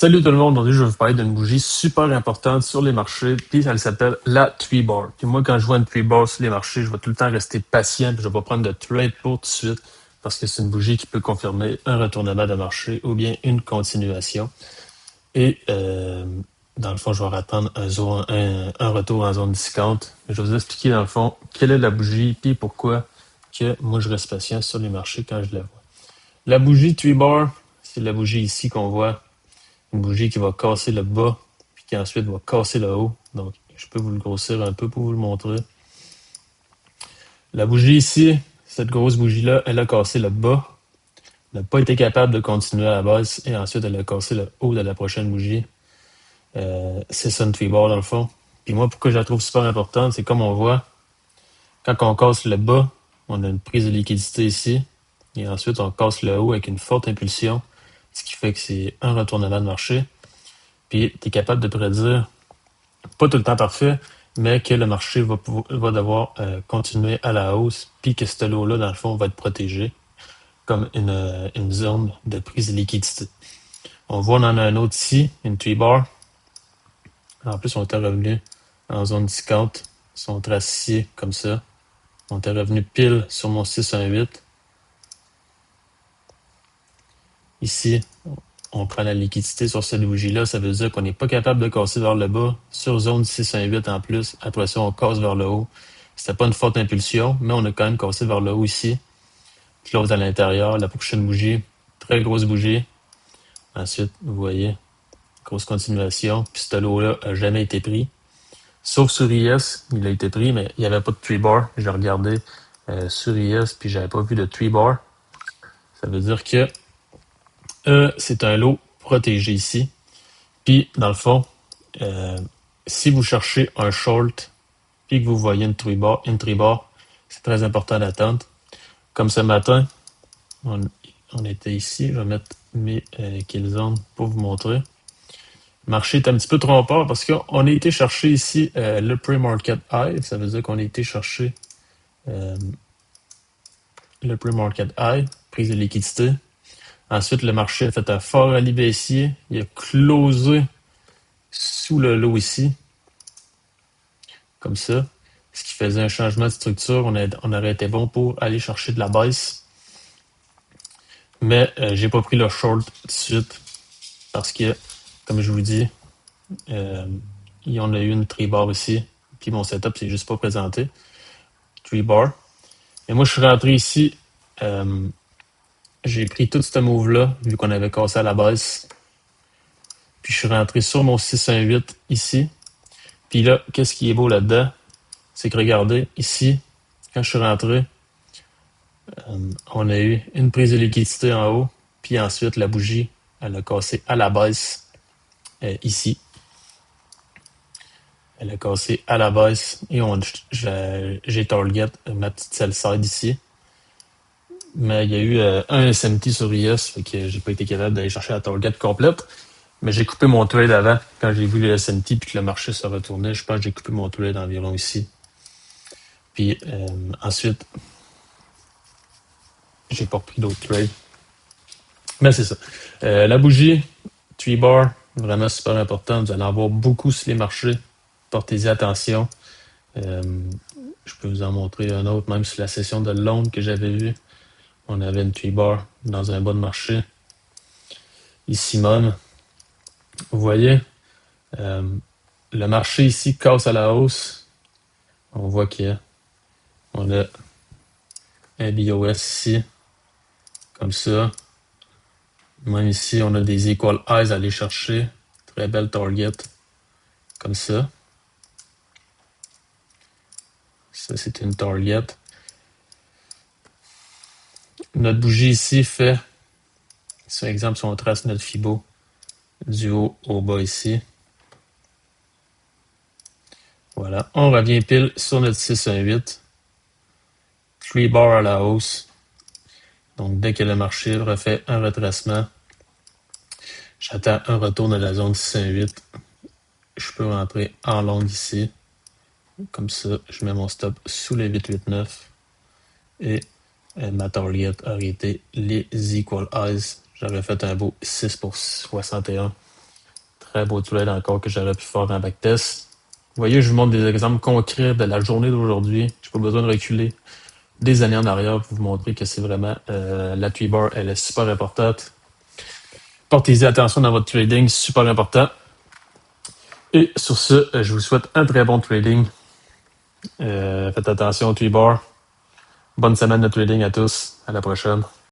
Salut tout le monde, aujourd'hui je vais vous parler d'une bougie super importante sur les marchés, puis elle s'appelle la Tree Bar. Puis moi quand je vois une Tree Bar sur les marchés, je vais tout le temps rester patient, puis je vais pas prendre de trade pour tout de suite, parce que c'est une bougie qui peut confirmer un retournement de marché ou bien une continuation. Et dans le fond, je vais attendre un retour en zone discount. Je vais vous expliquer dans le fond quelle est la bougie, puis pourquoi que moi je reste patient sur les marchés quand je la vois. La bougie Tree Bar, c'est la bougie ici qu'on voit. Une bougie qui va casser le bas, puis qui ensuite va casser le haut. Donc, je peux vous le grossir un peu pour vous le montrer. La bougie ici, cette grosse bougie-là, elle a cassé le bas. Elle n'a pas été capable de continuer à la base et ensuite elle a cassé le haut de la prochaine bougie. C'est ça une tree bar dans le fond. Puis moi, pourquoi je la trouve super importante, c'est comme on voit, quand on casse le bas, on a une prise de liquidité ici. Et ensuite, on casse le haut avec une forte impulsion, ce qui fait que c'est un retournement de marché. Puis, tu es capable de prédire, pas tout le temps parfait, mais que le marché va devoir continuer à la hausse, puis que ce lot-là, dans le fond, va être protégé comme une zone de prise de liquidité. On voit, on en a un autre ici, une tree bar. En plus, on était revenu en zone discount. Ils sont tracés comme ça. On était revenu pile sur mon 618. Ici, on prend la liquidité sur cette bougie-là. Ça veut dire qu'on n'est pas capable de casser vers le bas. Sur zone 618 en plus. Après ça, on casse vers le haut. C'était pas une forte impulsion, mais on a quand même cassé vers le haut ici. Close à l'intérieur. La prochaine bougie, très grosse bougie. Ensuite, vous voyez, grosse continuation. Puis ce lot-là a jamais été pris. Sauf sur IS, il a été pris, mais il n'y avait pas de tree bar. J'ai regardé sur IS, puis j'avais pas vu de tree bar. Ça veut dire que c'est un lot protégé ici. Puis, dans le fond, si vous cherchez un short, puis que vous voyez une tree bar, c'est très important d'attendre. Comme ce matin, on était ici. Je vais mettre mes kill zones pour vous montrer. Le marché est un petit peu trompeur parce qu'on a été chercher ici le pre-market high. Ça veut dire qu'on a été chercher le pre-market high, prise de liquidité. Ensuite, le marché a fait un fort rallye baissier. Il a closé sous le lot ici, comme ça. Ce qui faisait un changement de structure. On aurait été bon pour aller chercher de la baisse. Mais j'ai pas pris le short tout de suite parce que, comme je vous dis, il y en a eu une tree bar ici. Puis mon setup, c'est juste pas présenté. Tree bar. Et moi, je suis rentré ici. J'ai pris tout ce move-là, vu qu'on avait cassé à la baisse. Puis je suis rentré sur mon 618 ici. Puis là, qu'est-ce qui est beau là-dedans? C'est que regardez, ici, quand je suis rentré, on a eu une prise de liquidité en haut. Puis ensuite, la bougie, elle a cassé à la baisse ici. Elle a cassé à la baisse et j'ai target ma petite sell side ici. Mais il y a eu un SMT sur IS, fait que j'ai pas été capable d'aller chercher la target complète. Mais j'ai coupé mon trade avant, quand j'ai vu le SMT puis que le marché se retournait. Je pense que j'ai coupé mon trade environ ici. Puis ensuite, j'ai pas repris d'autres trades. Mais c'est ça. La bougie, tree bar, vraiment super important. Vous allez en voir beaucoup sur les marchés. Portez-y attention. Je peux vous en montrer un autre, même sur la session de Londres que j'avais vue. On avait une tree bar dans un bon marché. Ici même. Vous voyez, le marché ici casse à la hausse. On voit qu'on a un BOS ici, comme ça. Même ici, on a des equal highs à aller chercher. Très belle target, comme ça. Ça, c'est une target. Notre bougie ici fait, par exemple, si on trace notre Fibo du haut au bas ici. Voilà. On revient pile sur notre 618. 3 bars à la hausse. Donc, dès que le marché refait un retracement, j'attends un retour de la zone 618. Je peux rentrer en long ici. Comme ça, je mets mon stop sous les 889. Et ma target aurait été les equal highs. J'aurais fait un beau 6 pour 61. très beau trade encore que j'aurais pu faire en backtest. Vous voyez, je vous montre des exemples concrets de la journée d'aujourd'hui. Je n'ai pas besoin de reculer des années en arrière pour vous montrer que c'est vraiment la T-bar, elle est super importante. Portez-y attention dans votre trading, super important. Et sur ce, je vous souhaite un très bon trading. Faites attention au T-bar. Bonne semaine de trading à tous. À la prochaine.